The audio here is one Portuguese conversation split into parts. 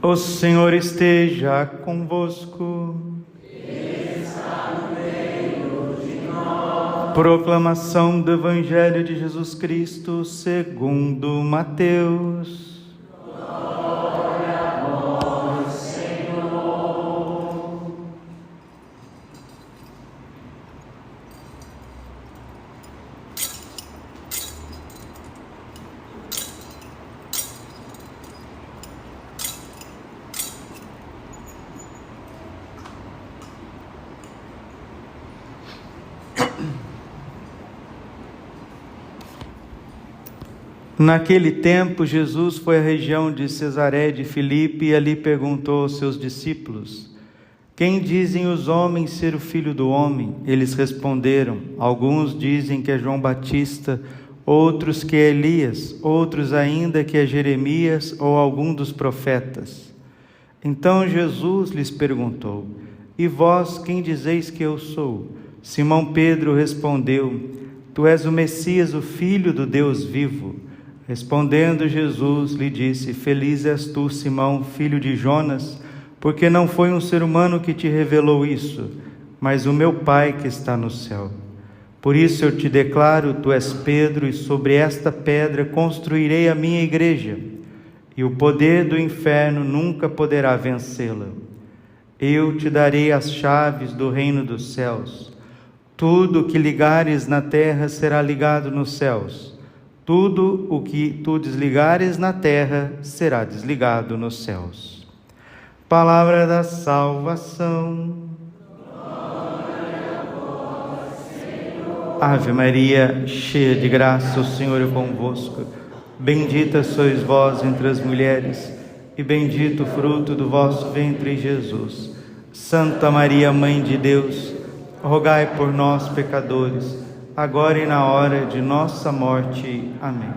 O Senhor esteja convosco. Está no meio de nós. Proclamação do Evangelho de Jesus Cristo segundo Mateus. Glória a vós, Senhor. Naquele tempo, Jesus foi à região de Cesareia de Filipe e ali perguntou aos seus discípulos: quem dizem os homens ser o Filho do Homem? Eles responderam: alguns dizem que é João Batista, outros que é Elias, outros ainda que é Jeremias ou algum dos profetas. Então Jesus lhes perguntou: e vós quem dizeis que eu sou? Simão Pedro respondeu: tu és o Messias, o Filho do Deus vivo. Respondendo Jesus lhe disse: feliz és tu, Simão, filho de Jonas, porque não foi um ser humano que te revelou isso, mas o meu Pai que está no céu. Por isso eu te declaro, tu és Pedro, e sobre esta pedra construirei a minha igreja, e o poder do inferno nunca poderá vencê-la. Eu te darei as chaves do reino dos céus. Tudo o que ligares na terra será ligado nos céus. Tudo o que tu desligares na terra será desligado nos céus. Palavra da salvação. Glória a vós, Senhor. Ave Maria, cheia de graça, o Senhor é convosco. Bendita sois vós entre as mulheres, e bendito o fruto do vosso ventre, Jesus. Santa Maria, Mãe de Deus, rogai por nós, pecadores, agora e na hora de nossa morte. Amém.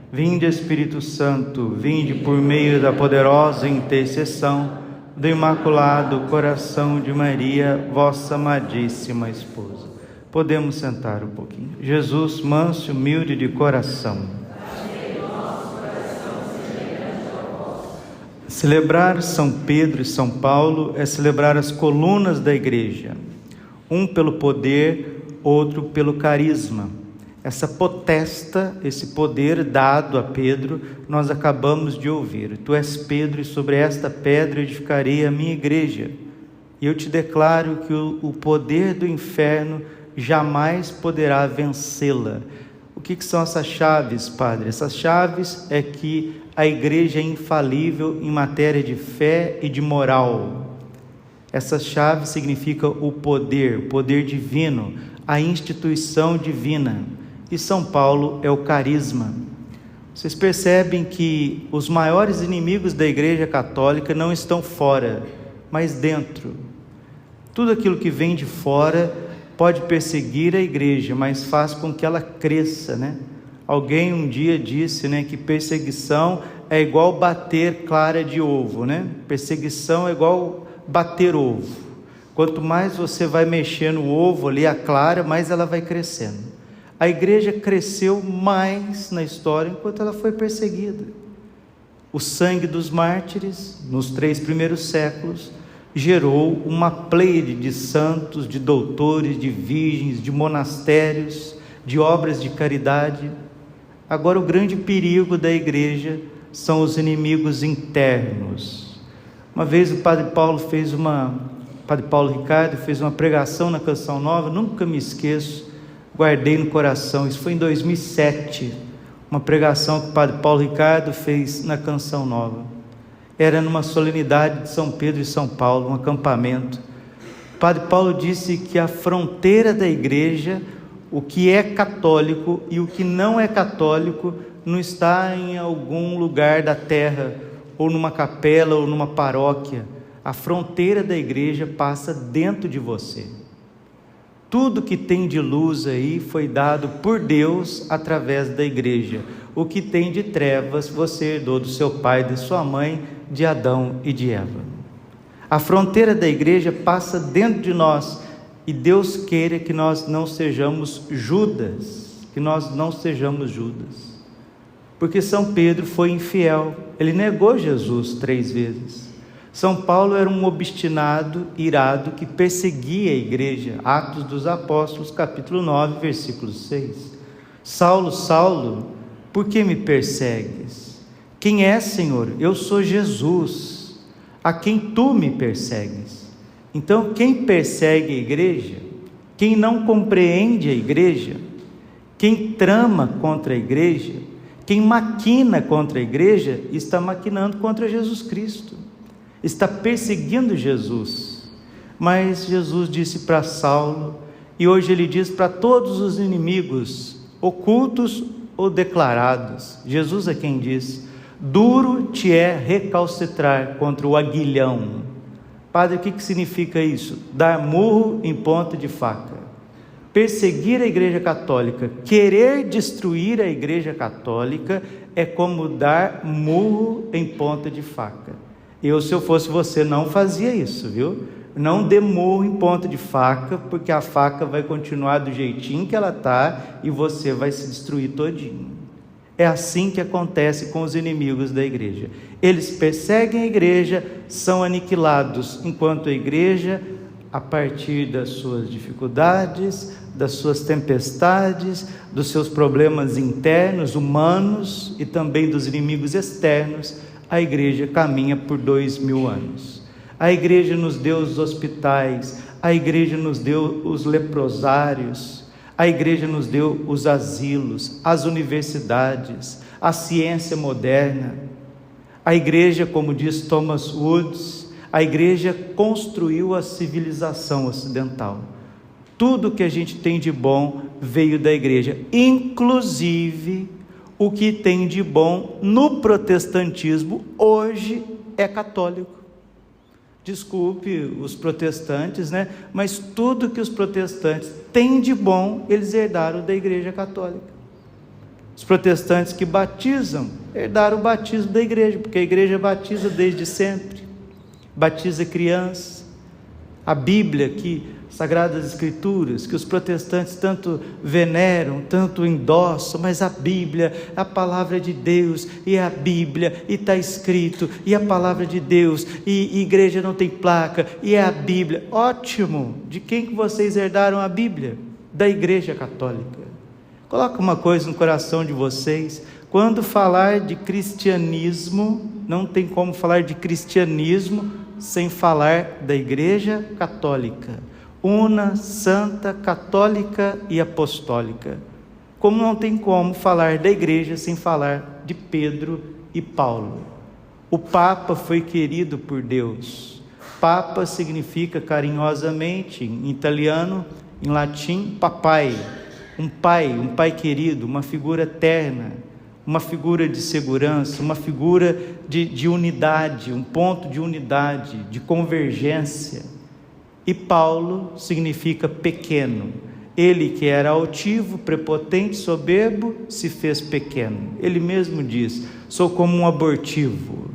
Vinde, Espírito Santo, vinde por meio da poderosa intercessão do Imaculado Coração de Maria, vossa amadíssima esposa. Podemos sentar um pouquinho. Jesus, manso e humilde de coração. Celebrar São Pedro e São Paulo é celebrar as colunas da igreja, um pelo poder, outro pelo carisma. Essa potesta, esse poder dado a Pedro, nós acabamos de ouvir. Tu és Pedro, e sobre esta pedra edificarei a minha igreja. E eu te declaro que o poder do inferno jamais poderá vencê-la. O que são essas chaves, Padre? Essas chaves é que a igreja é infalível em matéria de fé e de moral. Essas chaves significam o poder divino, a instituição divina. E São Paulo é o carisma. Vocês percebem que os maiores inimigos da Igreja Católica não estão fora, mas dentro. Tudo aquilo que vem de fora pode perseguir a igreja, mas faz com que ela cresça, né? Alguém um dia disse, né, que perseguição é igual bater clara de ovo, né? Perseguição é igual bater ovo. Quanto mais você vai mexer no ovo ali, a clara, mais ela vai crescendo. A igreja cresceu mais na história enquanto ela foi perseguida. O sangue dos mártires, nos 3 primeiros séculos, gerou uma pleiade de santos, de doutores, de virgens, de monastérios, de obras de caridade. Agora o grande perigo da igreja são os inimigos internos. Uma vez o Padre Paulo Ricardo fez uma pregação na Canção Nova, nunca me esqueço, guardei no coração. Isso foi em 2007, uma pregação que o Padre Paulo Ricardo fez na Canção Nova. Era numa solenidade de São Pedro e São Paulo, um acampamento. O Padre Paulo disse que a fronteira da igreja, o que é católico e o que não é católico, não está em algum lugar da terra, ou numa capela, ou numa paróquia. A fronteira da igreja passa dentro de você. Tudo que tem de luz aí foi dado por Deus através da igreja. O que tem de trevas você herdou do seu pai e de sua mãe, de Adão e de Eva. A fronteira da igreja passa dentro de nós, e Deus queira que nós não sejamos Judas, porque São Pedro foi infiel, ele negou Jesus 3 vezes. São Paulo era um obstinado, irado, que perseguia a igreja. Atos dos Apóstolos, capítulo 9, versículo 6. Saulo, Saulo, por que me persegues? Quem é, Senhor? Eu sou Jesus, a quem tu me persegues. Então, quem persegue a igreja, quem não compreende a igreja, quem trama contra a igreja, quem maquina contra a igreja, está maquinando contra Jesus Cristo, está perseguindo Jesus. Mas Jesus disse para Saulo, e hoje ele diz para todos os inimigos, ocultos ou declarados, Jesus é quem diz: duro te é recalcitrar contra o aguilhão. Padre, o que significa isso? Dar murro em ponta de faca. Perseguir a igreja católica, querer destruir a igreja católica, é como dar murro em ponta de faca. Se eu fosse você, não fazia isso, viu? Não dê murro em ponta de faca, porque a faca vai continuar do jeitinho que ela está e você vai se destruir todinho. É assim que acontece com os inimigos da igreja. Eles perseguem a igreja, são aniquilados, enquanto a igreja, a partir das suas dificuldades, das suas tempestades, dos seus problemas internos, humanos e também dos inimigos externos, a igreja caminha por 2000 anos. A igreja nos deu os hospitais, a igreja nos deu os leprosários, a igreja nos deu os asilos, as universidades, a ciência moderna. A igreja, como diz Thomas Woods, a igreja construiu a civilização ocidental. Tudo que a gente tem de bom veio da igreja, inclusive o que tem de bom no protestantismo hoje é católico. Desculpe os protestantes, né? Mas tudo que os protestantes têm de bom, eles herdaram da igreja católica. Os protestantes que batizam, herdaram o batismo da igreja, porque a igreja batiza desde sempre, batiza crianças. A Bíblia, Sagradas Escrituras, que os protestantes tanto veneram, tanto endossam, mas a Bíblia, a palavra de Deus, e a Bíblia, e está escrito, e a palavra de Deus, e igreja não tem placa, e é a Bíblia. Ótimo! De quem que vocês herdaram a Bíblia? Da igreja católica. Coloca uma coisa no coração de vocês: quando falar de cristianismo, não tem como falar de cristianismo sem falar da igreja católica. Una, santa, católica e apostólica. Como não tem como falar da igreja sem falar de Pedro e Paulo. O Papa foi querido por Deus. Papa significa carinhosamente, em italiano, em latim, papai. Um pai querido, uma figura eterna, uma figura de segurança, uma figura de unidade, um ponto de unidade, de convergência. E Paulo significa pequeno. Ele que era altivo, prepotente, soberbo, se fez pequeno. Ele mesmo diz: sou como um abortivo,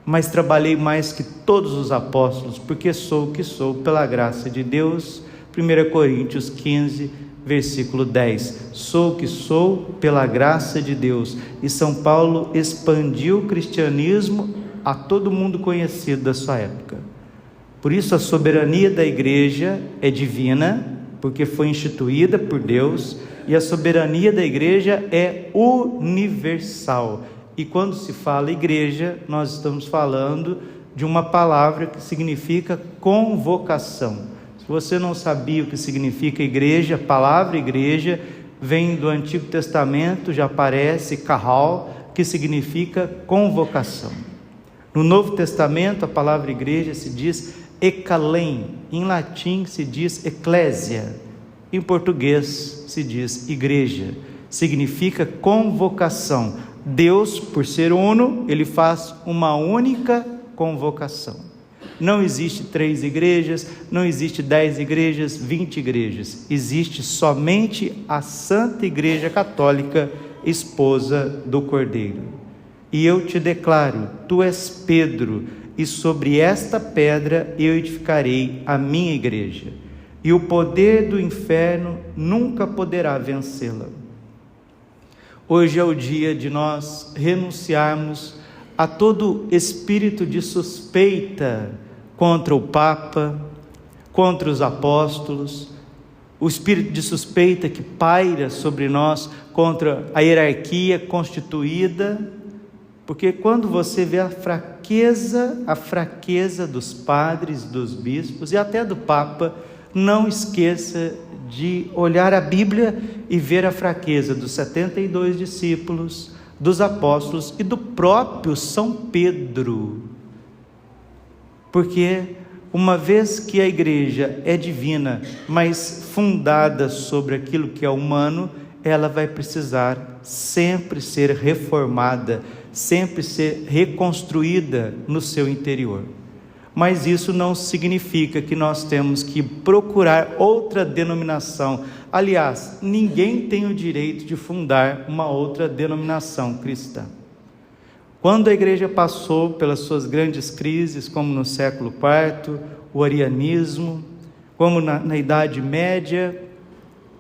mas trabalhei mais que todos os apóstolos, porque sou o que sou pela graça de Deus. 1 Coríntios 15, versículo 10. Sou o que sou pela graça de Deus. E São Paulo expandiu o cristianismo a todo mundo conhecido da sua época. Por isso a soberania da igreja é divina, porque foi instituída por Deus, e a soberania da igreja é universal. E quando se fala igreja, nós estamos falando de uma palavra que significa convocação. Se você não sabia o que significa igreja, a palavra igreja vem do Antigo Testamento, já aparece kahal, que significa convocação. No Novo Testamento, a palavra igreja se diz ekalem, em latim se diz eclésia, em português se diz igreja, significa convocação. Deus, por ser uno, ele faz uma única convocação. Não existe 3 igrejas, não existe 10 igrejas, 20 igrejas, existe somente a Santa Igreja Católica, esposa do Cordeiro. E eu te declaro, tu és Pedro, e sobre esta pedra eu edificarei a minha igreja, e o poder do inferno nunca poderá vencê-la. Hoje é o dia de nós renunciarmos a todo espírito de suspeita contra o Papa, contra os apóstolos, o espírito de suspeita que paira sobre nós contra a hierarquia constituída, porque quando você vê a fraqueza dos padres, dos bispos e até do Papa, não esqueça de olhar a Bíblia e ver a fraqueza dos 72 discípulos, dos apóstolos e do próprio São Pedro. Porque uma vez que a igreja é divina, mas fundada sobre aquilo que é humano, ela vai precisar sempre ser reformada, sempre ser reconstruída no seu interior. Mas isso não significa que nós temos que procurar outra denominação. Aliás, ninguém tem o direito de fundar uma outra denominação cristã. Quando a igreja passou pelas suas grandes crises, como no século IV, o arianismo, como na Idade Média,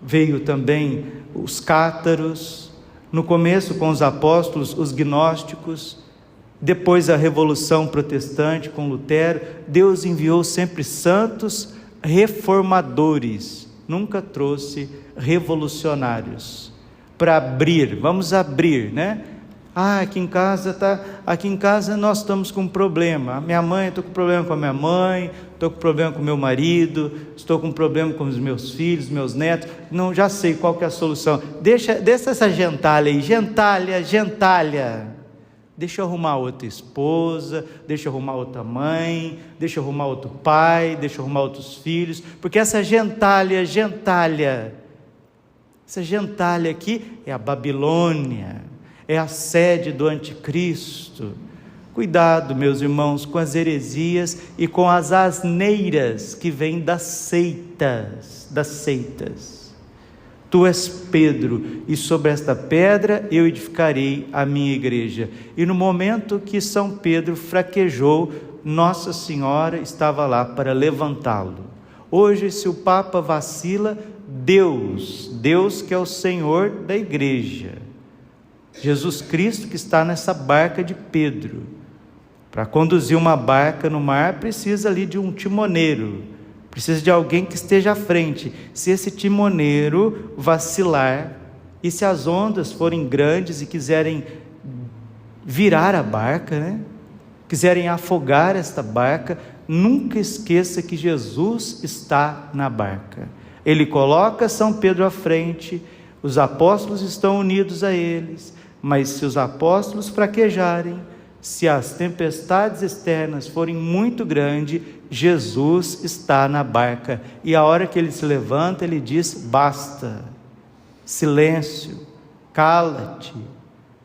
veio também os cátaros, no começo com os apóstolos, os gnósticos, depois a Revolução Protestante com Lutero, Deus enviou sempre santos reformadores, nunca trouxe revolucionários, para abrir, vamos abrir, né? Aqui em casa nós estamos com um problema. A minha mãe, estou com problema com a minha mãe, estou com problema com o meu marido, estou com problema com os meus filhos, meus netos. Não, já sei qual que é a solução. Deixa essa gentalha aí, gentalha. Deixa eu arrumar outra esposa, deixa eu arrumar outra mãe, deixa eu arrumar outro pai, deixa eu arrumar outros filhos, porque essa gentalha aqui é a Babilônia, é a sede do anticristo. Cuidado, meus irmãos, com as heresias e com as asneiras que vêm das seitas. Tu és Pedro, e sobre esta pedra eu edificarei a minha igreja. E no momento que São Pedro fraquejou, Nossa Senhora estava lá para levantá-lo. Hoje, se o Papa vacila, Deus que é o Senhor da igreja, Jesus Cristo que está nessa barca de Pedro. Para conduzir uma barca no mar, precisa ali de um timoneiro, precisa de alguém que esteja à frente. Se esse timoneiro vacilar, e se as ondas forem grandes e quiserem virar a barca, né? Quiserem afogar esta barca, nunca esqueça que Jesus está na barca. Ele coloca São Pedro à frente, os apóstolos estão unidos a eles, mas se os apóstolos fraquejarem, se as tempestades externas forem muito grandes, Jesus está na barca, e a hora que ele se levanta, ele diz: basta, silêncio, cala-te,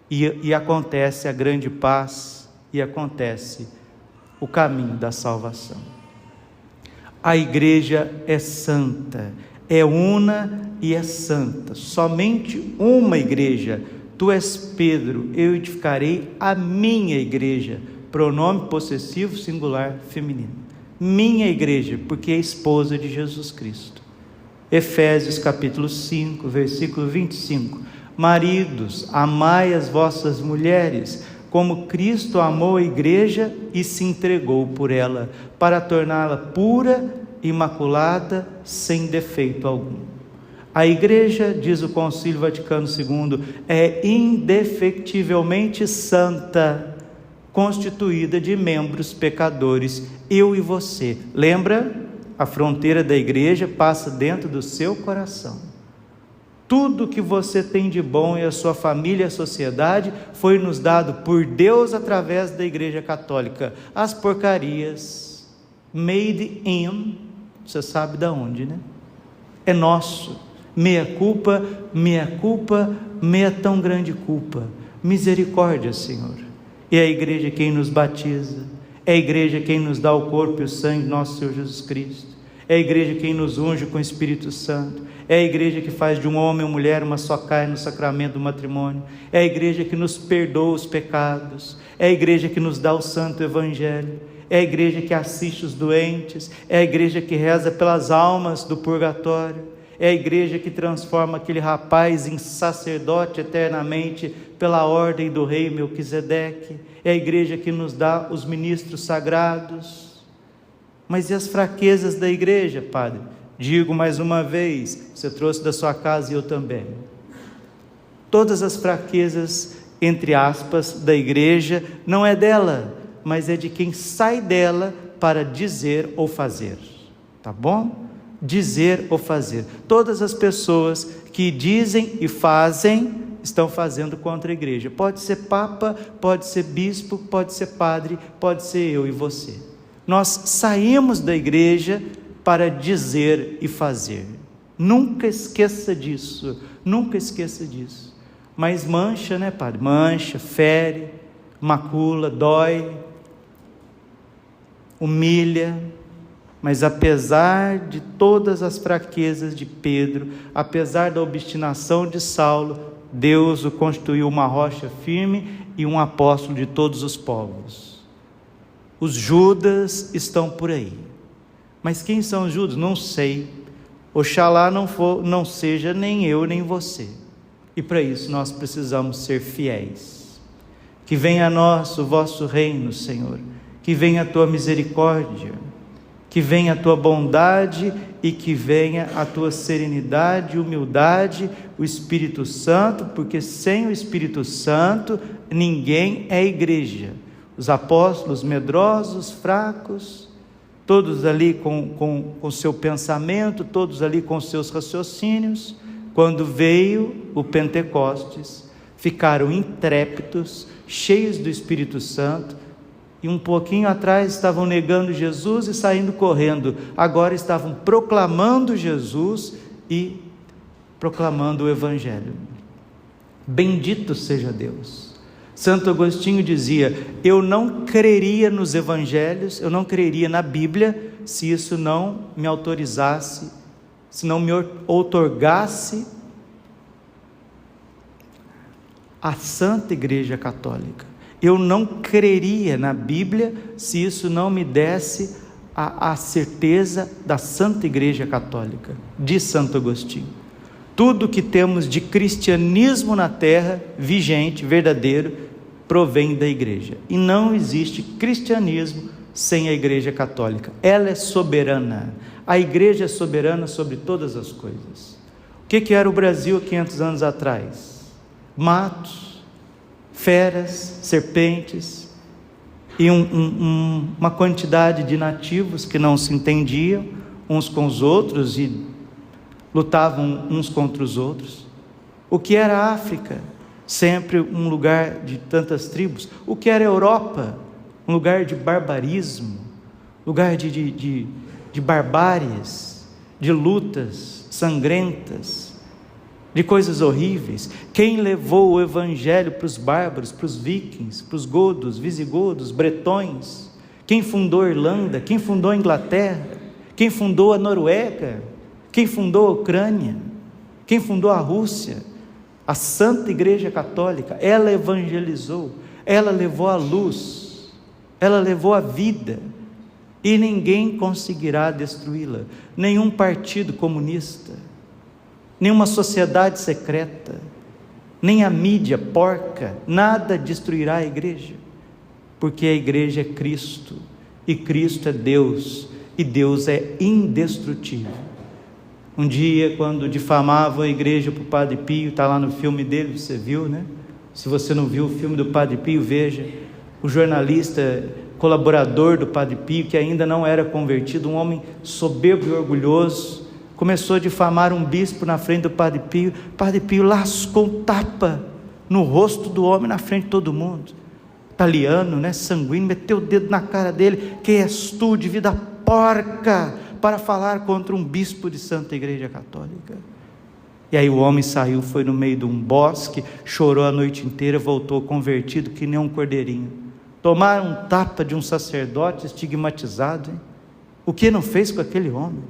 e acontece a grande paz, e acontece o caminho da salvação. A igreja é santa, é una e é santa, somente uma igreja. Tu és Pedro, eu edificarei a minha igreja, pronome possessivo singular feminino, minha igreja, porque é esposa de Jesus Cristo. Efésios capítulo 5, versículo 25, maridos, amai as vossas mulheres, como Cristo amou a igreja e se entregou por ela, para torná-la pura, imaculada, sem defeito algum. A igreja, diz o Concílio Vaticano II, é indefectivelmente santa, constituída de membros pecadores, eu e você. Lembra? A fronteira da igreja passa dentro do seu coração. Tudo que você tem de bom e a sua família e a sociedade foi nos dado por Deus através da Igreja Católica. As porcarias, made in, você sabe de onde, né? É nosso. Meia culpa, meia tão grande culpa. Misericórdia, Senhor. E é a igreja quem nos batiza, é a igreja quem nos dá o corpo e o sangue de nosso Senhor Jesus Cristo, é a igreja quem nos unge com o Espírito Santo, é a igreja que faz de um homem e uma mulher uma só carne no sacramento do matrimônio, é a igreja que nos perdoa os pecados, é a igreja que nos dá o santo evangelho, é a igreja que assiste os doentes, é a igreja que reza pelas almas do purgatório, É a igreja que transforma aquele rapaz em sacerdote eternamente pela ordem do rei Melquisedeque. É a igreja que nos dá os ministros sagrados. Mas e as fraquezas da igreja, Padre? Digo mais uma vez, você trouxe da sua casa e eu também. Todas as fraquezas, entre aspas, da igreja, não é dela, mas é de quem sai dela para dizer ou fazer. Tá bom? Dizer ou fazer. Todas as pessoas que dizem e fazem, estão fazendo contra a igreja. Pode ser papa, pode ser bispo, pode ser padre, pode ser eu e você. Nós saímos da igreja para dizer e fazer. Nunca esqueça disso, nunca esqueça disso. Mas mancha, né, Padre? Mancha, fere, macula, dói, humilha. Mas apesar de todas as fraquezas de Pedro, apesar da obstinação de Saulo, Deus o constituiu uma rocha firme e um apóstolo de todos os povos. Os Judas estão por aí. Mas quem são os Judas? Não sei. Oxalá não seja nem eu nem você. E para isso nós precisamos ser fiéis. Que venha a nós o vosso reino, Senhor. Que venha a tua misericórdia. Que venha a tua bondade e que venha a tua serenidade, humildade, o Espírito Santo, porque sem o Espírito Santo ninguém é igreja. Os apóstolos medrosos, fracos, todos ali com o seu pensamento, todos ali com os seus raciocínios, quando veio o Pentecostes, ficaram intrépidos, cheios do Espírito Santo, e um pouquinho atrás estavam negando Jesus e saindo correndo, agora estavam proclamando Jesus e proclamando o Evangelho. Bendito seja Deus. Santo Agostinho dizia: eu não creria nos Evangelhos, eu não creria na Bíblia, se isso não me autorizasse, se não me outorgasse a Santa Igreja Católica. Eu não creria na Bíblia se isso não me desse a certeza da Santa Igreja Católica, diz Santo Agostinho. Tudo que temos de cristianismo na terra, vigente, verdadeiro, provém da igreja. E não existe cristianismo sem a Igreja Católica. Ela é soberana. A igreja é soberana sobre todas as coisas. O que era o Brasil há 500 anos atrás? Matos, feras, serpentes e uma quantidade de nativos que não se entendiam uns com os outros e lutavam uns contra os outros. O que era a África? Sempre um lugar de tantas tribos. O que era a Europa? Um lugar de barbarismo, lugar de barbáries, de lutas sangrentas, de coisas horríveis. Quem levou o Evangelho para os bárbaros, para os vikings, para os godos, visigodos, bretões? Quem fundou a Irlanda? Quem fundou a Inglaterra? Quem fundou a Noruega? Quem fundou a Ucrânia? Quem fundou a Rússia? A Santa Igreja Católica. Ela evangelizou, ela levou a luz, ela levou a vida, e ninguém conseguirá destruí-la. Nenhum partido comunista, nenhuma sociedade secreta, nem a mídia porca, nada destruirá a igreja, porque a igreja é Cristo, e Cristo é Deus, e Deus é indestrutível. Um dia, quando difamavam a igreja para o Padre Pio, está lá no filme dele, você viu, né? Se você não viu o filme do Padre Pio, veja. O jornalista, colaborador do Padre Pio, que ainda não era convertido, um homem soberbo e orgulhoso, começou a difamar um bispo na frente do Padre Pio. O Padre Pio lascou um tapa no rosto do homem, na frente de todo mundo. Italiano, né, sanguíneo, meteu o dedo na cara dele. Quem és tu, de vida porca, para falar contra um bispo de Santa Igreja Católica? E aí o homem saiu, foi no meio de um bosque, chorou a noite inteira, voltou convertido que nem um cordeirinho. Tomaram um tapa de um sacerdote estigmatizado, hein? O que não fez com aquele homem?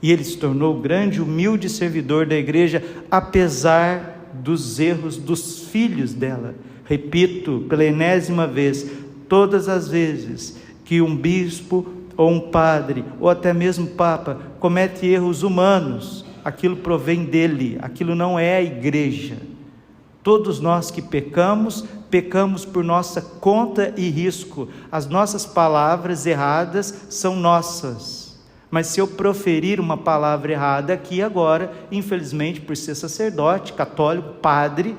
E ele se tornou grande, humilde servidor da igreja, apesar dos erros dos filhos dela. Repito pela enésima vez, todas as vezes que um bispo ou um padre, ou até mesmo papa, comete erros humanos, aquilo provém dele, aquilo não é a igreja. Todos nós que pecamos, pecamos por nossa conta e risco. As nossas palavras erradas são nossas. Mas se eu proferir uma palavra errada aqui agora, infelizmente, por ser sacerdote, católico, padre,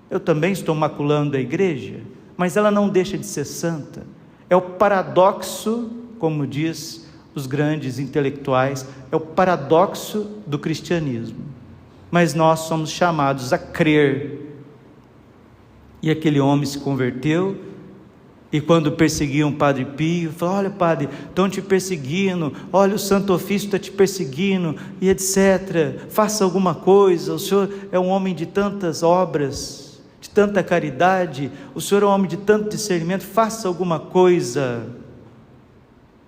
eu também estou maculando a igreja, mas ela não deixa de ser santa. É o paradoxo, como diz os grandes intelectuais, é o paradoxo do cristianismo. Mas nós somos chamados a crer. E aquele homem se converteu, e quando perseguiam o Padre Pio, falou: olha, padre, estão te perseguindo, olha, o Santo Ofício está te perseguindo, e etc. Faça alguma coisa, o senhor é um homem de tantas obras, de tanta caridade, o senhor é um homem de tanto discernimento, faça alguma coisa.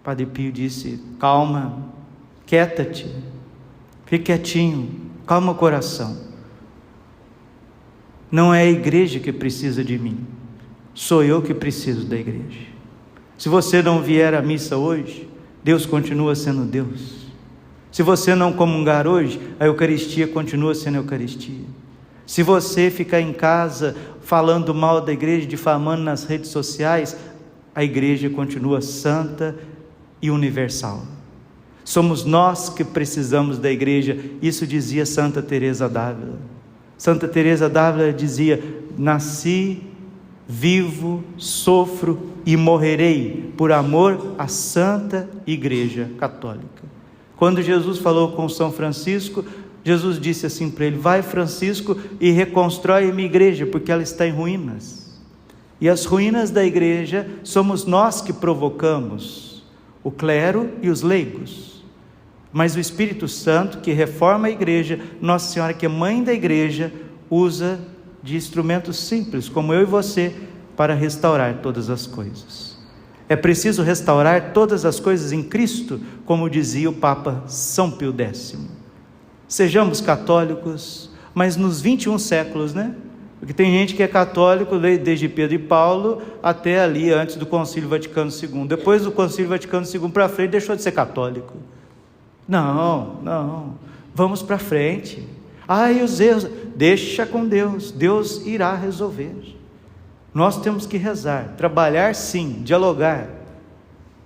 Padre Pio disse: calma, quieta-te, fique quietinho, calma o coração. Não é a igreja que precisa de mim, sou eu que preciso da igreja. Se você não vier à missa hoje, Deus continua sendo Deus. Se você não comungar hoje, a Eucaristia continua sendo Eucaristia. Se você ficar em casa falando mal da igreja, difamando nas redes sociais, a igreja continua santa e universal. Somos nós que precisamos da igreja. Isso dizia Santa Teresa d'Ávila. Santa Teresa d'Ávila dizia: nasci, vivo, sofro e morrerei por amor à Santa Igreja Católica. Quando Jesus falou com São Francisco, Jesus disse assim para ele: vai, Francisco, e reconstrói a minha igreja, porque ela está em ruínas. E as ruínas da igreja somos nós que provocamos, o clero e os leigos. Mas o Espírito Santo, que reforma a igreja, Nossa Senhora, que é mãe da igreja, usa de instrumentos simples, como eu e você, para restaurar todas as coisas. É preciso restaurar todas as coisas em Cristo, como dizia o Papa São Pio X. Sejamos católicos, mas nos 21 séculos, né? Porque tem gente que é católico desde Pedro e Paulo até ali, antes do Concílio Vaticano II. Depois do Concílio Vaticano II para frente, deixou de ser católico. Não, vamos para frente. E os erros, deixa com Deus, Deus irá resolver. Nós temos que rezar, trabalhar sim, dialogar,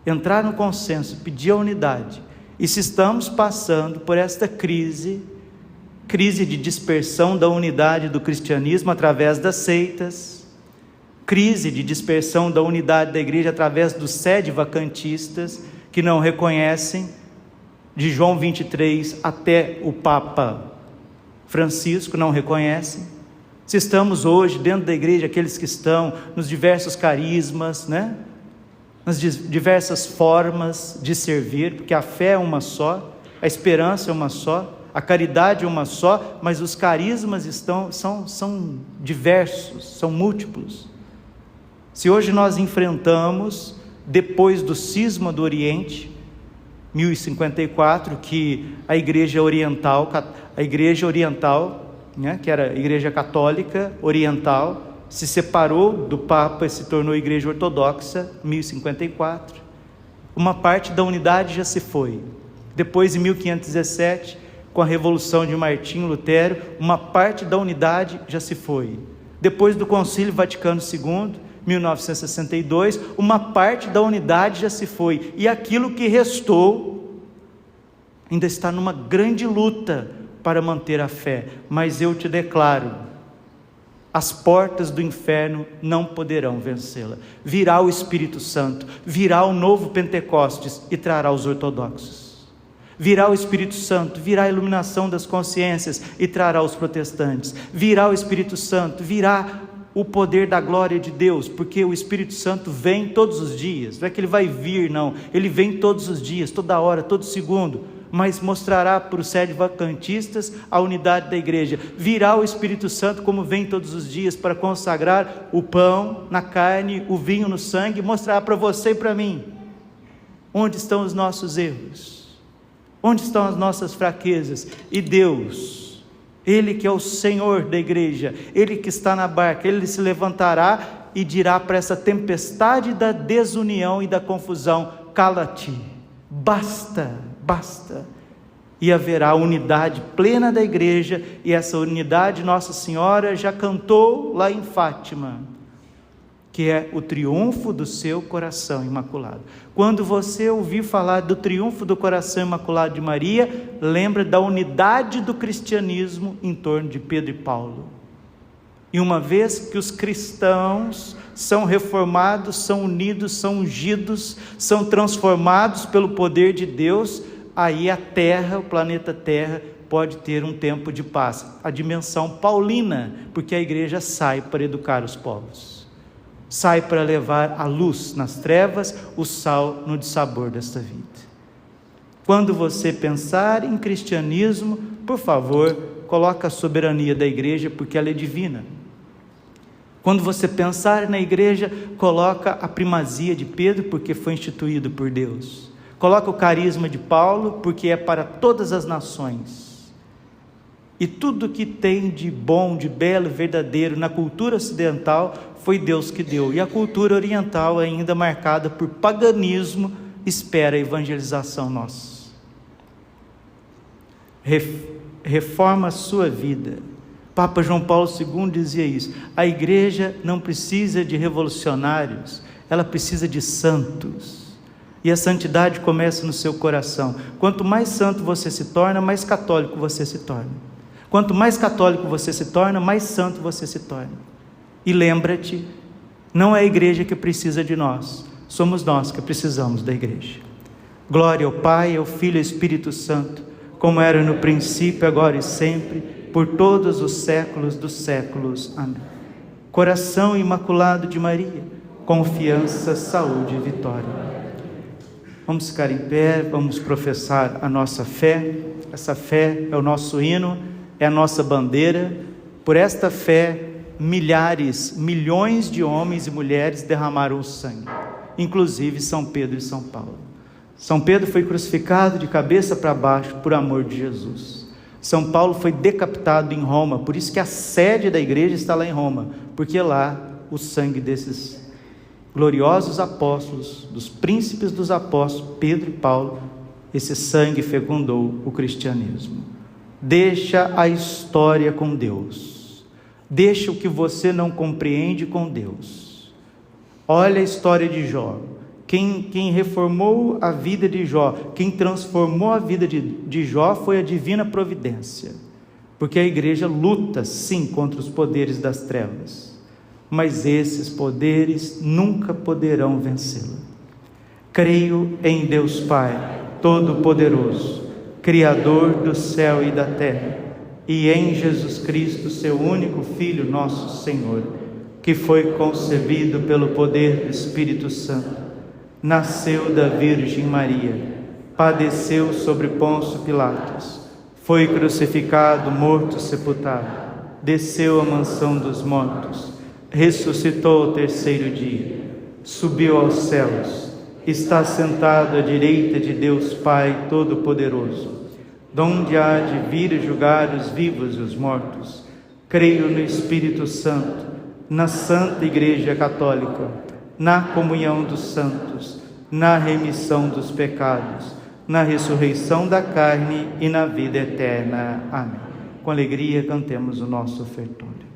entrar no consenso, pedir a unidade. E se estamos passando por esta crise de dispersão da unidade do cristianismo através das seitas, crise de dispersão da unidade da igreja através dos sede-vacantistas, que não reconhecem, de João 23 até o Papa Francisco, não reconhecem. Se estamos hoje dentro da igreja, aqueles que estão nos diversos carismas, né? Nas diversas formas de servir, porque a fé é uma só, a esperança é uma só, a caridade é uma só, mas os carismas são diversos, são múltiplos. Se hoje nós enfrentamos, depois do cisma do Oriente, 1054, que a igreja oriental, né, que era a igreja católica oriental, se separou do Papa e se tornou igreja ortodoxa, 1054. Uma parte da unidade já se foi. Depois, em 1517, com a revolução de Martinho Lutero, uma parte da unidade já se foi. Depois do Concílio Vaticano II, 1962, uma parte da unidade já se foi, e aquilo que restou ainda está numa grande luta para manter a fé. Mas eu te declaro, as portas do inferno não poderão vencê-la. Virá o Espírito Santo, virá o novo Pentecostes e trará os ortodoxos. Virá o Espírito Santo, virá a iluminação das consciências e trará os protestantes. Virá o Espírito Santo, virá o poder da glória de Deus, porque o Espírito Santo vem todos os dias. Não é que ele vai vir, não, ele vem todos os dias, toda hora, todo segundo, mas mostrará para os sede-vacantistas a unidade da igreja. Virá o Espírito Santo como vem todos os dias, para consagrar o pão na carne, o vinho no sangue, mostrar para você e para mim onde estão os nossos erros, onde estão as nossas fraquezas. E Deus, Ele que é o Senhor da igreja, Ele que está na barca, Ele se levantará e dirá para essa tempestade da desunião e da confusão: cala-te, basta. e haverá unidade plena da igreja, e essa unidade Nossa Senhora já cantou lá em Fátima, que é o triunfo do seu coração imaculado. Quando você ouvir falar do triunfo do coração imaculado de Maria, lembra da unidade do cristianismo em torno de Pedro e Paulo. E uma vez que os cristãos são reformados, são unidos, são ungidos, são transformados pelo poder de Deus, aí a Terra, o planeta Terra, pode ter um tempo de paz. A dimensão paulina, porque a igreja sai para educar os povos. Sai para levar a luz nas trevas, o sal no dissabor desta vida. Quando você pensar em cristianismo, por favor, coloque a soberania da igreja, porque ela é divina. Quando você pensar na igreja, coloca a primazia de Pedro, porque foi instituído por Deus. Coloca o carisma de Paulo, porque é para todas as nações. E tudo que tem de bom, de belo, verdadeiro na cultura ocidental, foi Deus que deu. E a cultura oriental, ainda marcada por paganismo, espera a evangelização nossa. Reforma a sua vida. Papa João Paulo II dizia isso. A igreja não precisa de revolucionários, ela precisa de santos. E a santidade começa no seu coração. Quanto mais santo você se torna, mais católico você se torna. Quanto mais católico você se torna, mais santo você se torna. E lembra-te, não é a igreja que precisa de nós, somos nós que precisamos da igreja. Glória ao Pai, ao Filho e ao Espírito Santo, como era no princípio, agora e sempre, por todos os séculos dos séculos. Amém. Coração imaculado de Maria, confiança, saúde e vitória. Vamos ficar em pé, vamos professar a nossa fé. Essa fé é o nosso hino, é a nossa bandeira. Por esta fé, milhares, milhões de homens e mulheres derramaram o sangue, inclusive São Pedro e São Paulo. São Pedro foi crucificado de cabeça para baixo por amor de Jesus. São Paulo foi decapitado em Roma, por isso que a sede da igreja está lá em Roma, porque lá o sangue desses gloriosos apóstolos, dos príncipes dos apóstolos, Pedro e Paulo, esse sangue fecundou o cristianismo. Deixa a história com Deus. Deixa o que você não compreende com Deus. Olha a história de Jó. Quem reformou a vida de Jó, quem transformou a vida de Jó foi a divina providência. Porque a igreja luta, sim, contra os poderes das trevas. Mas esses poderes nunca poderão vencê-la. Creio em Deus Pai, Todo-Poderoso, Criador do céu e da terra, e em Jesus Cristo, seu único Filho, nosso Senhor, que foi concebido pelo poder do Espírito Santo, nasceu da Virgem Maria, padeceu sobre Pôncio Pilatos, foi crucificado, morto, sepultado, desceu à mansão dos mortos, ressuscitou ao terceiro dia, subiu aos céus, está sentado à direita de Deus Pai Todo-Poderoso, donde há de vir julgar os vivos e os mortos. Creio no Espírito Santo, na Santa Igreja Católica, na comunhão dos santos, na remissão dos pecados, na ressurreição da carne e na vida eterna. Amém. Com alegria cantemos o nosso ofertório.